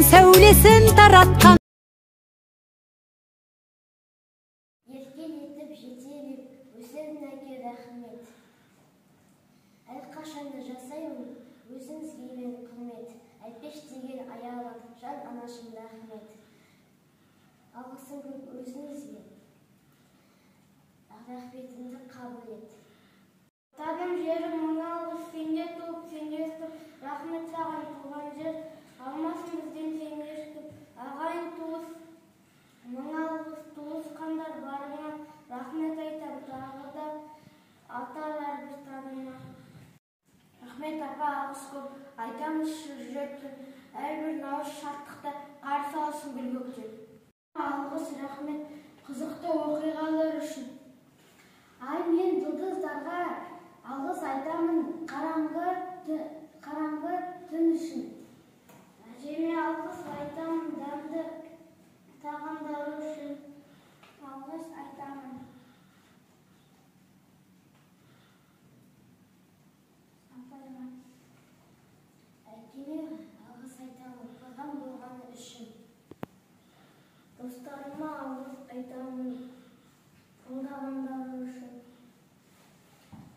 күн сәулесін таратқан. Еркен етіп жетелеп, өзің әке рахмет. Әрқашанда жасаймын, өзіңізге мен құрмет. Әлпеш деген аялап, жан анашым рахмет. Алғысым көп өзіңізге, рахметіңді қабыл ет. Табым жерім мың алғыс, сенде туып, сенде өстіп, рахмет саған туған жер. Алмасын бізден сен ешкім, ағайын туыс, мың алғыс туысқандар барыңа, рахмет айтам тағы да аталар біз таныңа. Рахмет апа, алғыс көп, айтамыз жүректен, әрбір науыз шаттықта қарсы алсын гүл көктен. Алғыс рахмет қызықты оқиғалар үшін. Ай мен жұлдыздарға алғыс айтамын қараңғы түн үшін. Әжеме алғыс айтамын дәмді тағамдары үшін. Алғыс айтамын. Әкеме алғыс айтамын қоғам болғаны үшін. Достарыма алғыс айтамын қолдағандары үшін.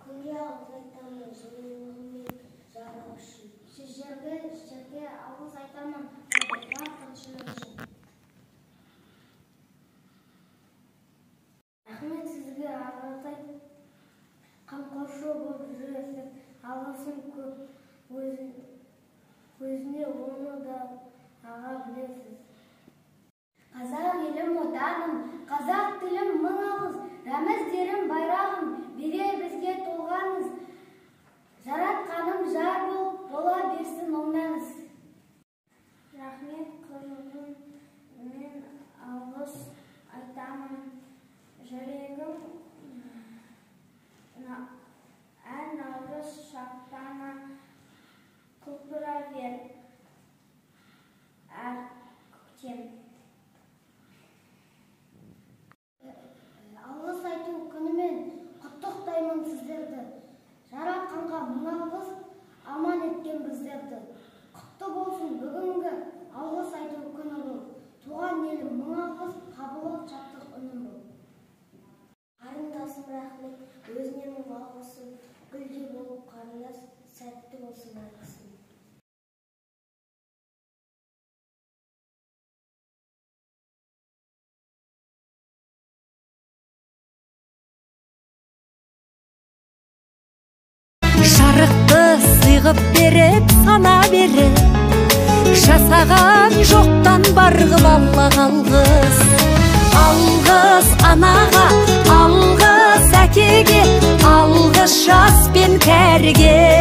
Күнге алғыс айтамын жылулығымен жарығы үшін. Жерге алғыс айтамын тыншылық үшін. Рахмет сізге Ағатай, қамқоршы болып жүресіз. Алғысым көп өзіне, оны да аға білесіз. Қазақ елім отаным, қазақ тілім мың алғыс, рәміздерім байрағым, бере бізге толғаныз. Жаратқаным жар болып, бола берсін оңнаңыз. Рахмет қызым, мен алғыс айтамын. Жүрегім ән алғыс шаттана көпіра бер әр көктем. Алғыс айту күнімен құттықтаймын сіздерді. Жаратқанға мың алғыс, аман еткен біздерді. Құтты болсын бүгінгі алғыс айту күні бұл. Туған елім мың алғыс, қабылы шаттық үнім бұл. Қарындасым рахмет, өзіне мың алғысым, гүлге болып қарындас, сәтті болсын әрқысын. Жарықты сыйғып беріп, сана беріп, жасаған жоқтан барғып Аллах алғыс. Алғыс анаға, алғыс әкеге, алғыс жас пен кәріге.